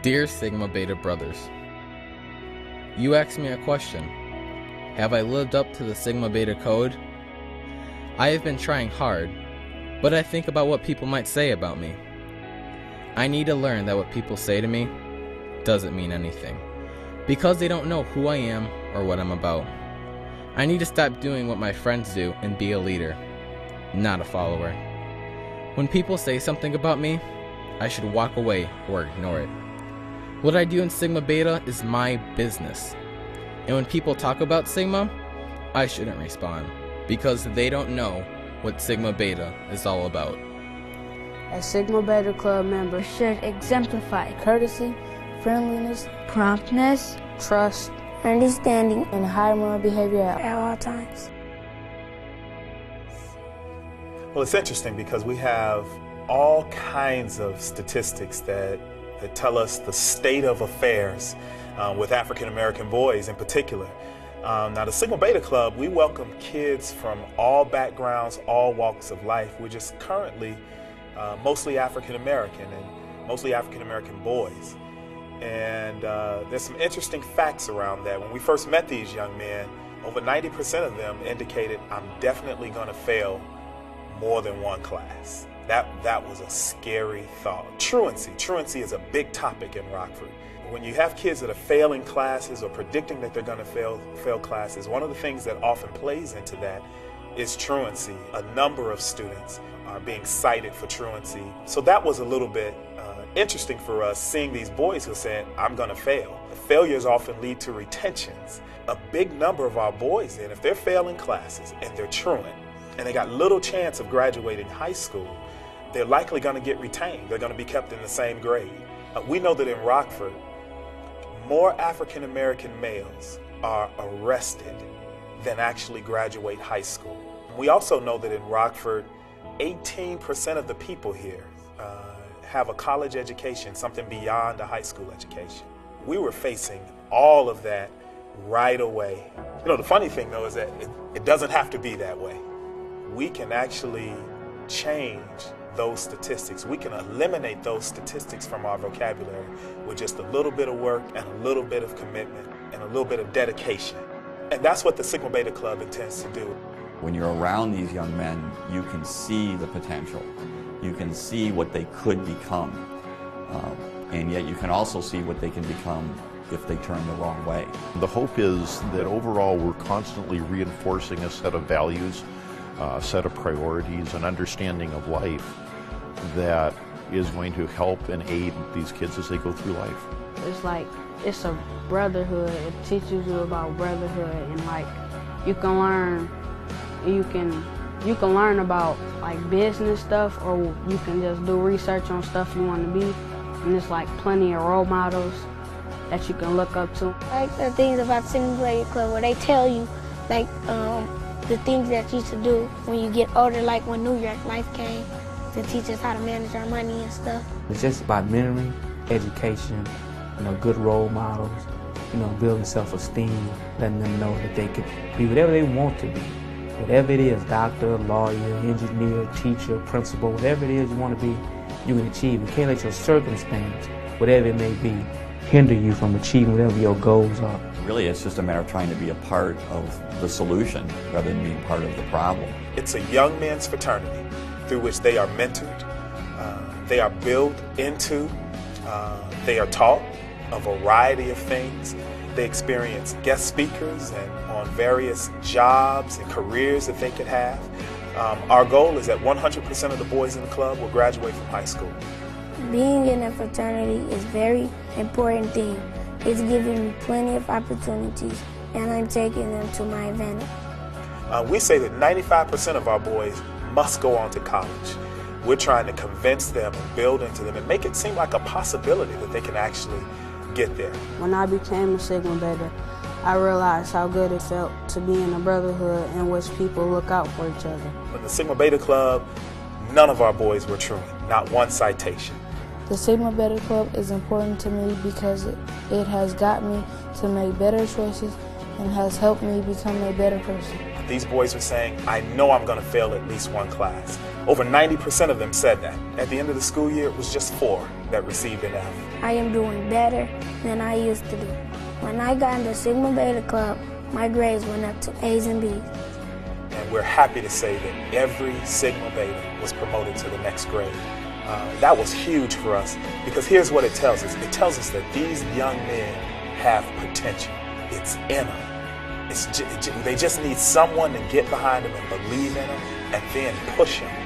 Dear Sigma Beta Brothers, you asked me a question. Have I lived up to the Sigma Beta code? I have been trying hard, but I think about what people might say about me. I need to learn that what people say to me doesn't mean anything, because they don't know who I am or what I'm about. I need to stop doing what my friends do and be a leader, not a follower. When people say something about me, I should walk away or ignore it. What I do in Sigma Beta is my business. And when people talk about Sigma, I shouldn't respond, because they don't know what Sigma Beta is all about. A Sigma Beta Club member should exemplify courtesy, friendliness, promptness, trust, understanding, and high moral behavior at all times. Well, it's interesting because we have all kinds of statistics that tell us the state of affairs with African American boys in particular. Now, the Sigma Beta Club, we welcome kids from all backgrounds, all walks of life. We're just currently mostly African American and mostly African American boys. And there's some interesting facts around that. When we first met these young men, over 90% of them indicated, I'm definitely going to fail more than one class. That was a scary thought. Truancy is a big topic in Rockford. When you have kids that are failing classes or predicting that they're going to fail classes, one of the things that often plays into that is truancy. A number of students are being cited for truancy. So that was a little bit interesting for us, seeing these boys who are saying, I'm going to fail. The failures often lead to retentions. A big number of our boys then, if they're failing classes and they're truant, and they got little chance of graduating high school, they're likely going to get retained. They're going to be kept in the same grade. We know that in Rockford, more African American males are arrested than actually graduate high school. We also know that in Rockford, 18% of the people here have a college education, something beyond a high school education. We were facing all of that right away. You know, the funny thing though is that it doesn't have to be that way. We can actually change those statistics. We can eliminate those statistics from our vocabulary with just a little bit of work and a little bit of commitment and a little bit of dedication. And that's what the Sigma Beta Club intends to do. When you're around these young men, you can see the potential. You can see what they could become. And yet you can also see what they can become if they turn the wrong way. The hope is that overall we're constantly reinforcing a set of values, a set of priorities, an understanding of life that is going to help and aid these kids as they go through life. It's a brotherhood. It teaches you about brotherhood, and like you can learn about like business stuff, or you can just do research on stuff you want to be, and there's like plenty of role models that you can look up to. I like the things about Sigma Beta Club where they tell you like the things that you should do when you get older, like when New York Life came to teach us how to manage our money and stuff. It's just about mentoring, education, good role models, building self-esteem, letting them know that they can be whatever they want to be. Whatever it is, doctor, lawyer, engineer, teacher, principal, whatever it is you want to be, you can achieve. You can't let your circumstance, whatever it may be, hinder you from achieving whatever your goals are. Really, it's just a matter of trying to be a part of the solution rather than being part of the problem. It's a young men's fraternity through which they are mentored, they are built into, they are taught a variety of things. They experience guest speakers and on various jobs and careers that they could have. Our goal is that 100% of the boys in the club will graduate from high school. Being in a fraternity is a very important thing. It's giving me plenty of opportunities, and I'm taking them to my advantage. We say that 95% of our boys must go on to college. We're trying to convince them and build into them and make it seem like a possibility that they can actually get there. When I became a Sigma Beta, I realized how good it felt to be in a brotherhood in which people look out for each other. In the Sigma Beta Club, none of our boys were truant, not one citation. The Sigma Beta Club is important to me because it has got me to make better choices and has helped me become a better person. These boys are saying, I know I'm going to fail at least one class. Over 90% of them said that. At the end of the school year, it was just 4 that received an F. I am doing better than I used to do. When I got in the Sigma Beta Club, my grades went up to A's and B's. And we're happy to say that every Sigma Beta was promoted to the next grade. That was huge for us because here's what it tells us. It tells us that these young men have potential. It's in them. They just need someone to get behind them and believe in them and then push them